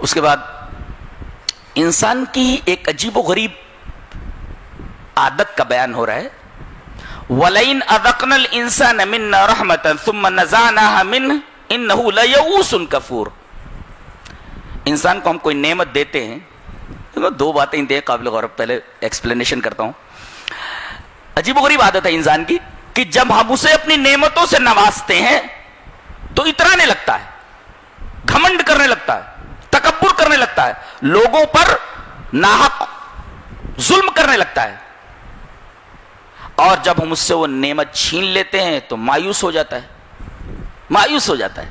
اس کے بعد انسان کی ایک عجیب و غریب عادت کا بیان ہو رہا ہے. وَلَئِنْ أَذَقْنَا الْإِنسَانَ مِنَّا رَحْمَةً ثُمَّ نَزَعْنَاهَا مِنْهُ إِنَّهُ لَيَئُوسٌ كَفُورٌ. انسان کو ہم کوئی نعمت دیتے ہیں, دو باتیں انتہائی قابل غور, پہلے ایکسپلینیشن کرتا ہوں. عجیب و غریب عادت ہے انسان کی کہ جب ہم اسے اپنی نعمتوں سے نوازتے ہیں تو اترانے لگتا ہے, گھمنڈ کرنے لگتا ہے, تکبر کرنے لگتا ہے, لوگوں پر ناحق ظلم کرنے لگتا ہے. اور جب ہم اس سے وہ نعمت چھین لیتے ہیں تو مایوس ہو جاتا ہے, مایوس ہو جاتا ہے.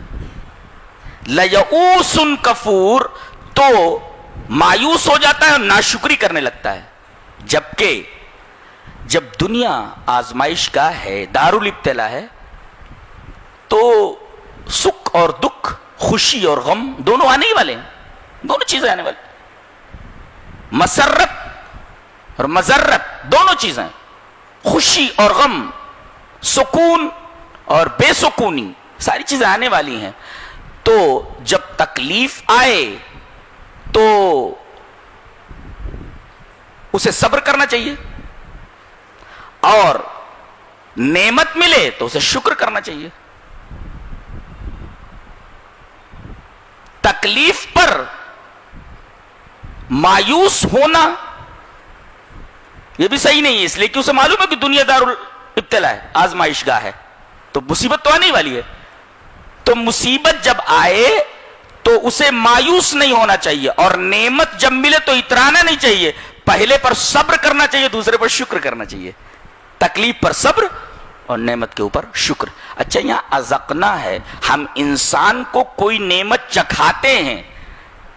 لَيَئُوسٌ کفور, تو مایوس ہو جاتا ہے اور ناشکری کرنے لگتا ہے. جبکہ جب دنیا آزمائش گاہ ہے, دارالابتلا ہے, تو سکھ اور دکھ, خوشی اور غم دونوں آنے ہی والے ہیں, دونوں چیزیں آنے والے. مسرت اور مذرت دونوں چیزیں, خوشی اور غم, سکون اور بے سکونی, ساری چیزیں آنے والی ہیں. تو جب تکلیف آئے تو اسے صبر کرنا چاہیے, اور نعمت ملے تو اسے شکر کرنا چاہیے. تکلیف پر مایوس ہونا یہ بھی صحیح نہیں ہے, اس لیے کہ اسے معلوم ہے کہ دنیا دارالابتلا ہے, آزمائش گاہ ہے, تو مصیبت تو آنے ہی والی ہے. تو مصیبت جب آئے تو اسے مایوس نہیں ہونا چاہیے, اور نعمت جب ملے تو اترانا نہیں چاہیے. پہلے پر صبر کرنا چاہیے, دوسرے پر شکر کرنا چاہیے. تکلیف پر صبر اور نعمت کے اوپر شکر. اچھا, یہاں ازقنا ہے, ہم انسان کو کوئی نعمت چکھاتے ہیں.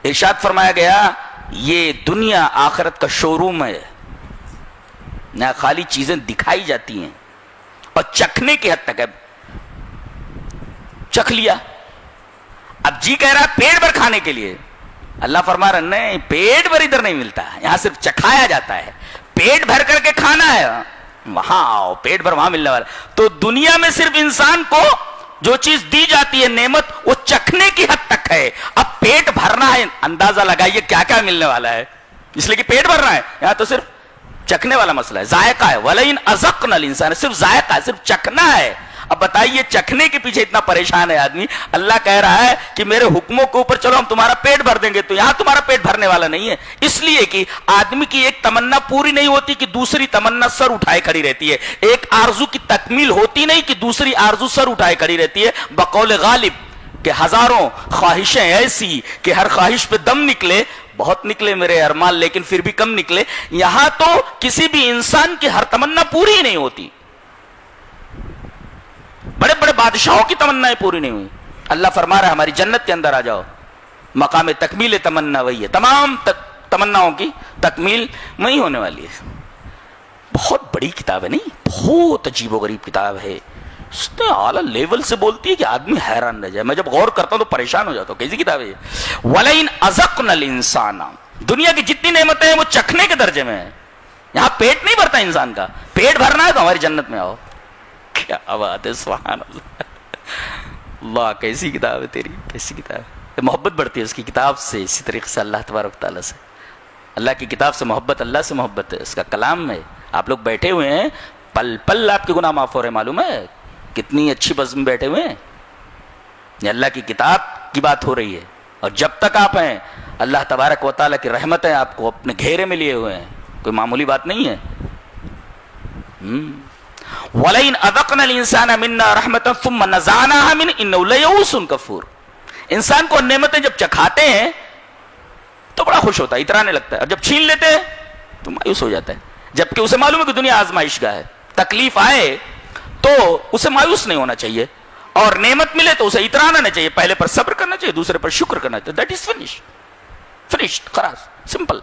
ارشاد فرمایا گیا یہ دنیا آخرت کا شو روم ہے, یہاں خالی چیزیں دکھائی جاتی ہیں اور چکھنے کی حد تک ہے. چکھ لیا, اب جی کہہ رہا پیٹ بھر کھانے کے لیے. اللہ فرما رہا نہیں, پیٹ بھر ادھر نہیں ملتا, یہاں صرف چکھایا جاتا ہے. پیٹ بھر کر کے کھانا ہے, وہاں آؤ, پیٹ بھر وہاں ملنے والا. تو دنیا میں صرف انسان کو جو چیز دی جاتی ہے نعمت, وہ چکھنے کی حد تک ہے. اب پیٹ بھرنا ہے, اندازہ لگائیے کیا کیا ملنے والا ہے, اس لیے کہ پیٹ بھرنا ہے. یہاں تو صرف چکھنے والا مسئلہ ہے, ذائقہ ہے. وَلَئِنْ أَذَقْنَا الْإِنسَانَ, صرف ذائقہ ہے, صرف چکھنا ہے. اب بتائیے چکھنے کے پیچھے اتنا پریشان ہے آدمی. اللہ کہہ رہا ہے کہ میرے حکموں کے اوپر چلو ہم تمہارا پیٹ بھر دیں گے, تو یہاں تمہارا پیٹ بھرنے والا نہیں ہے. اس لیے کہ آدمی کی ایک تمنا پوری نہیں ہوتی کہ دوسری تمنا سر اٹھائے کھڑی رہتی ہے. ایک آرزو کی تکمیل ہوتی نہیں کہ دوسری آرزو سر اٹھائے کھڑی رہتی ہے. بقول غالب کہ ہزاروں خواہشیں ایسی کہ ہر خواہش پہ دم نکلے, بہت نکلے میرے ارمان لیکن پھر بھی کم نکلے. یہاں تو کسی بھی انسان کی ہر تمنا پوری ہی نہیں ہوتی. بڑے بڑے بادشاہوں کی تمنائیں پوری نہیں ہوئی. اللہ فرما رہا ہے ہماری جنت کے اندر آ جاؤ, مقام تکمیل تمنا وہی ہے, تمام تمناؤں کی تکمیل وہی ہونے والی ہے. بہت بڑی کتاب ہے, نہیں بہت عجیب و غریب کتاب ہے. اس نے اعلیٰ لیول سے بولتی ہے کہ آدمی حیران رہ جائے. میں جب غور کرتا ہوں تو پریشان ہو جاتا ہوں, کیسی کتاب ہے یہ. وَلَئِنْ أَذَقْنَا الْإِنسَانَ, دنیا کی جتنی نعمتیں ہیں وہ چکھنے کے درجے میں ہیں. یہاں پیٹ نہیں بھرتا انسان کا, پیٹ بھرنا ہے تو ہماری جنت میں آؤ. کیا بات ہے, سبحان اللہ. اللہ کیسی کتاب ہے تیری, کیسی کتاب ہے. محبت بڑھتی ہے اس کی کتاب سے, اسی طریقے سے اللہ تبارک تعالیٰ سے. اللہ کی کتاب سے محبت, اللہ سے محبت ہے, اس کا کلام ہے. آپ لوگ بیٹھے ہوئے ہیں, پل پل آپ کے گناہ معاف ہو رہے ہیں, معلوم ہے کتنی اچھی بزم میں بیٹھے ہوئے ہیں. یہ اللہ کی کتاب کی بات ہو رہی ہے, اور جب تک آپ ہیں اللہ تبارک و تعالیٰ کی رحمتیں آپ کو اپنے گھیرے میں لیے ہوئے ہیں, کوئی معمولی بات نہیں ہے. وَلَئِنْ أَذَقْنَا الْإِنسَانَ مِنَّا رَحْمَةً ثُمَّ نَزَعْنَاهَا مِنْهُ إِنَّهُ لَيَئُوسٌ کفور. انسان کو نعمتیں جب چکھاتے ہیں تو بڑا خوش ہوتا ہے, اترانے لگتا ہے, اور جب چھین لیتے ہیں تو مایوس ہو جاتا ہے. جبکہ اسے معلوم ہے کہ دنیا آزمائش گاہ ہے. تکلیف آئے تو اسے مایوس نہیں ہونا چاہیے, اور نعمت ملے تو اسے اترانا نہیں چاہیے. پہلے پر صبر کرنا چاہیے, دوسرے پر شکر کرنا چاہیے. دیٹ از فنشڈ, خلاص, سمپل.